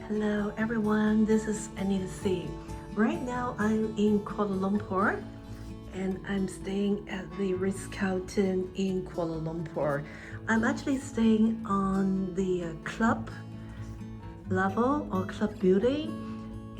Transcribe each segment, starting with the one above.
Hello everyone, this is Anita C. Right now I'm in Kuala Lumpur and I'm staying at the Ritz-Carlton in Kuala Lumpur. I'm actually staying on the club level or club building,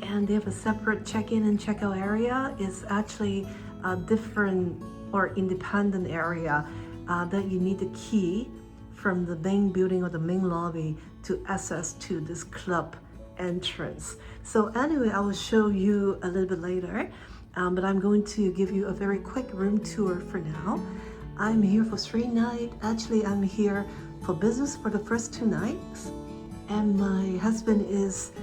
and they have a separate check-in and check-out area. It's actually a different or independent area that you need the key from the main building or the main lobby to access to this club entrance. So anyway, I will show you a little bit later, but I'm going to give you a very quick room tour for now. I'm here for 3 nights. Actually, I'm here for business for the first 2 nights, and my husband is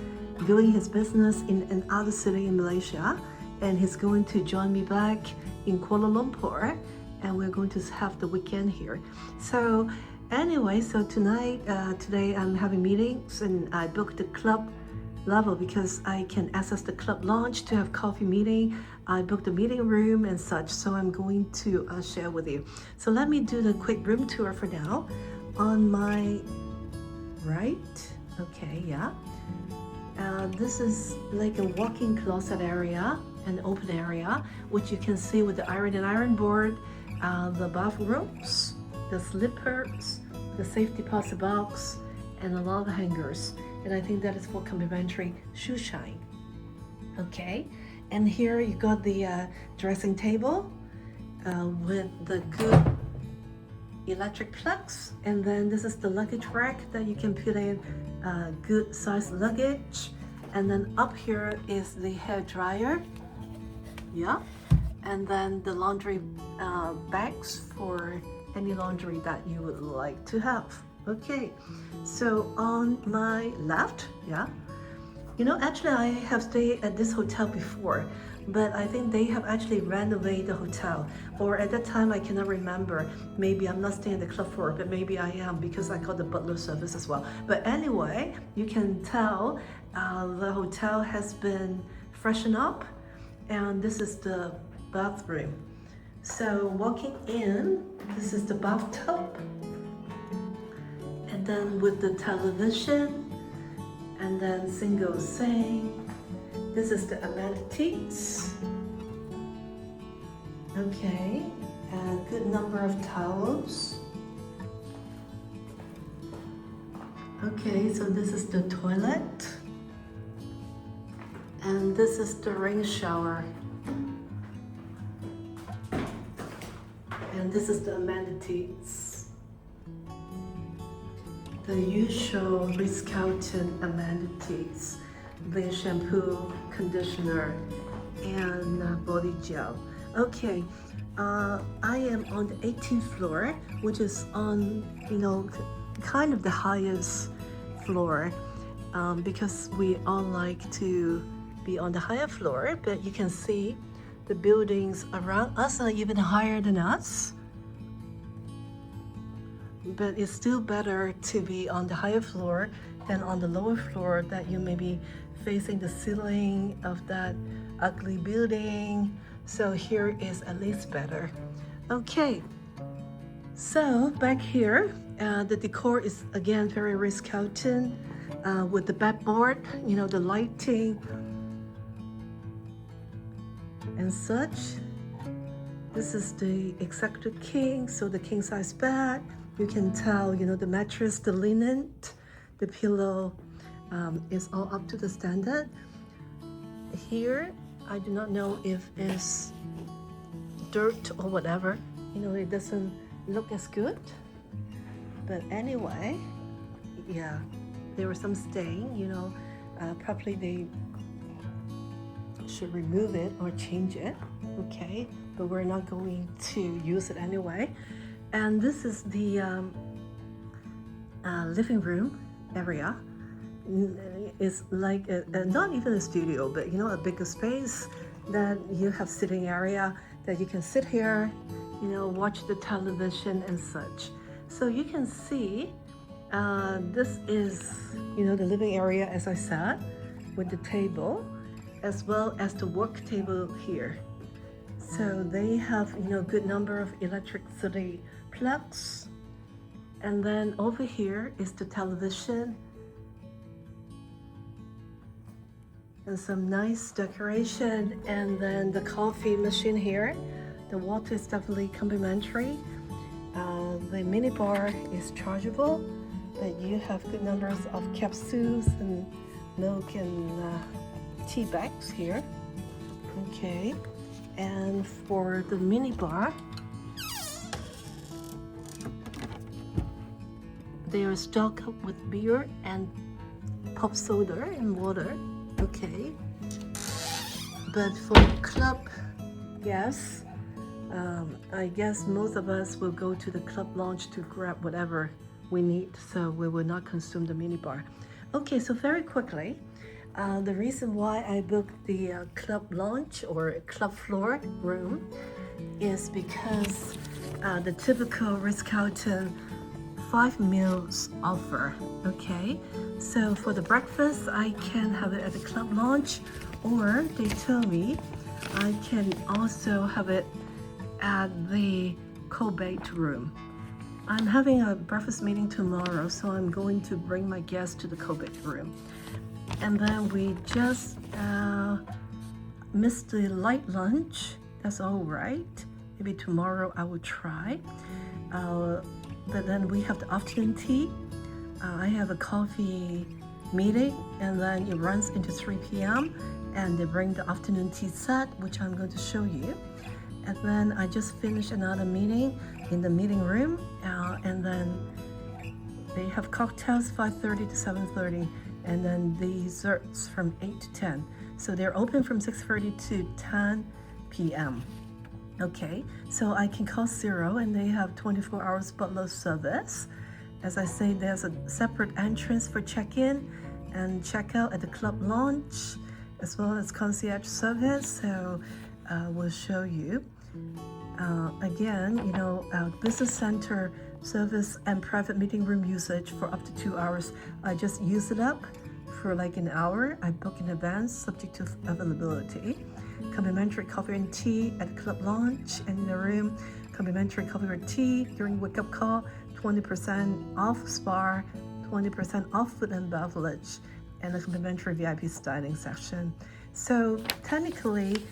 doing his business in another city in Malaysia, and he's going to join me back in Kuala Lumpur, and we're going to have the weekend here. So anyway, so today I'm having meetings, and I booked the club level because I can access the club lounge to have coffee meeting. I booked the meeting room and such, so I'm going to share with you. So let me do the quick room tour for now. On my right, okay, yeah. This is like a walk-in closet area, an open area, which you can see with the iron board, the bathrooms, the slippers, the safe deposit box, and a lot of hangers. And I think that is for complimentary shoe shine. Okay, and here you got the dressing table with the good electric plugs, and then this is the luggage rack that you can put in good size luggage. And then up here is the hair dryer, yeah, and then the laundry bags for any laundry that you would like to have. Okay, so on my left, yeah, you know, actually I have stayed at this hotel before, but I think they have actually renovated the hotel, or at that time I cannot remember. Maybe I'm not staying at the club floor, but maybe I am because I got the butler service as well. But anyway, you can tell the hotel has been freshened up, and this is the bathroom. So walking in, this is the bathtub, and then with the television, and then single sink. This is the amenities. Okay, a good number of towels. Okay, so this is the toilet, and this is the rain shower, and this is the amenities. The usual Ritz-Carlton amenities, the shampoo, conditioner, and body gel. Okay, I am on the 18th floor, which is on, you know, kind of the highest floor, because we all like to be on the higher floor, but you can see the buildings around us are even higher than us. But it's still better to be on the higher floor than on the lower floor, that you may be facing the ceiling of that ugly building. So here is at least better. Okay, so back here, the decor is again very Ritz-Carlton, with the backboard, you know, the lighting and such. This is the executive king, so the king size bed. You can tell, you know, the mattress, the linen, the pillow is all up to the standard. Here, I do not know if it's dirt or whatever. You know, it doesn't look as good. But anyway, yeah, there was some stain, you know, probably they should remove it or change it, okay? But we're not going to use it anyway. And this is the living room area. It's like not even a studio, but you know, a bigger space that you have sitting area that you can sit here, you know, watch the television and such. So you can see this is, you know, the living area, as I said, with the table as well as the work table here. So they have, you know, good number of electricity plugs. And then over here is the television and some nice decoration, and then the coffee machine here. The water is definitely complimentary. The mini bar is chargeable, but you have good numbers of capsules and milk and tea bags here. Okay, and for the mini bar, they are stocked with beer and pop soda and water. Okay, but for club guests, I guess most of us will go to the club lounge to grab whatever we need, so we will not consume the mini bar. Okay, so very quickly, the reason why I booked the club lounge or club floor room is because the typical Ritz-Carlton 5 meals offer. Okay, so for the breakfast I can have it at the club lounge, or they tell me I can also have it at the co-baked room. I'm having a breakfast meeting tomorrow, so I'm going to bring my guests to the co-baked room. And then we just missed the light lunch. That's all right. Maybe tomorrow I will try. But then we have the afternoon tea. I have a coffee meeting, and then it runs into 3 p.m. and they bring the afternoon tea set, which I'm going to show you. And then I just finished another meeting in the meeting room, and then they have cocktails 5:30 to 7:30, and then desserts from 8 to 10. So they're open from 6:30 to 10 p.m. Okay, so I can call 0, and they have 24 hours butler service. As I say, there's a separate entrance for check-in and check-out at the club lounge, as well as concierge service. So we'll show you. Again, you know, business center service and private meeting room usage for up to 2 hours. I just use it up for like an hour. I book in advance, subject to availability. Complimentary coffee and tea at the club lounge and in the room. Complimentary coffee or tea during wake-up call. 20% off spa, 20% off food and beverage, and a complimentary VIP styling section. So technically,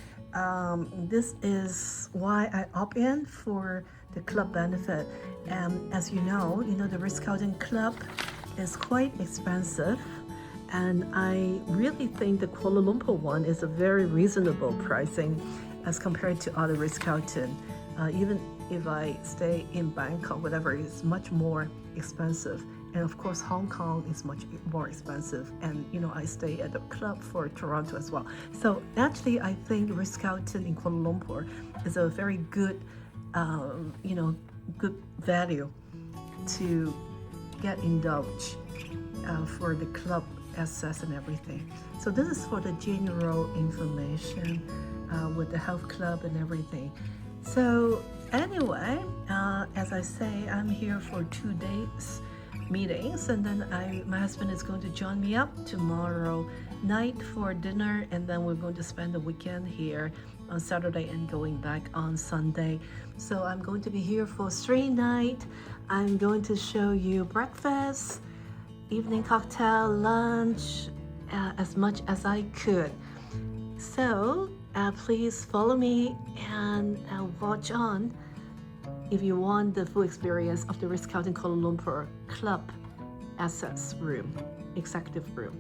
this is why I opt in for the club benefit. And as you know, the Ritz-Carlton Club is quite expensive, and I really think the Kuala Lumpur one is a very reasonable pricing as compared to other Ritz-Carlton. Even if I stay in Bangkok, whatever, it's much more expensive. And of course, Hong Kong is much more expensive. And I stay at the club for Toronto as well. So actually, I think Ritz-Carlton in Kuala Lumpur is a very good, good value to get indulged for the club access and everything. So this is for the general information with the health club and everything. So anyway, as I say, I'm here for 2 days meetings, and then my husband is going to join me up tomorrow night for dinner, and then we're going to spend the weekend here on Saturday and going back on Sunday. So I'm going to be here for 3 nights. I'm going to show you breakfast, evening cocktail, lunch, as much as I could. So please follow me and watch on if you want the full experience of the Ritz-Carlton Kuala Lumpur Club Access Room, Executive Room.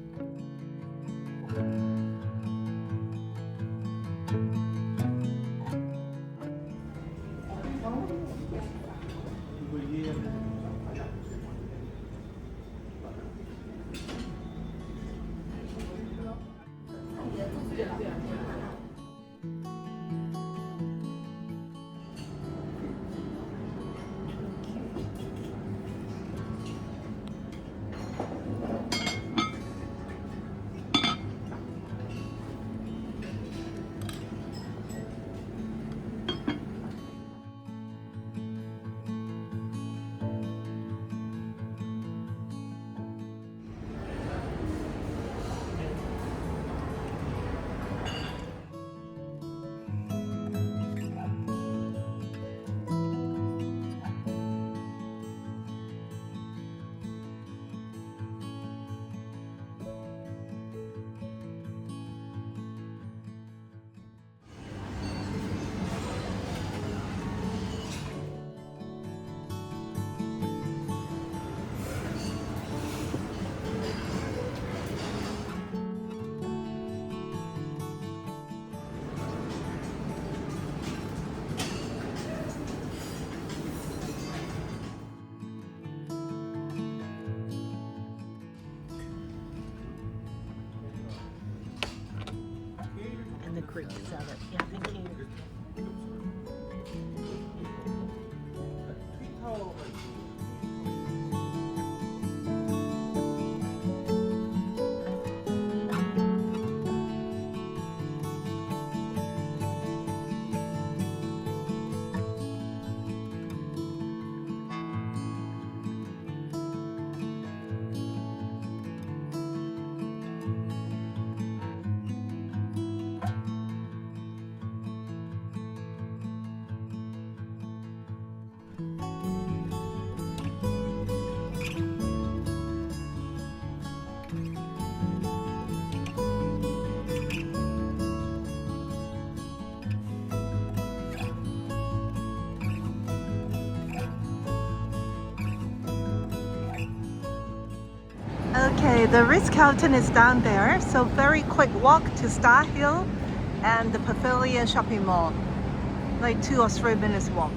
Greek salad. Yeah, thank you. Okay, the Ritz-Carlton is down there, so very quick walk to Star Hill and the Pavilion Shopping Mall. Like 2 or 3 minutes walk.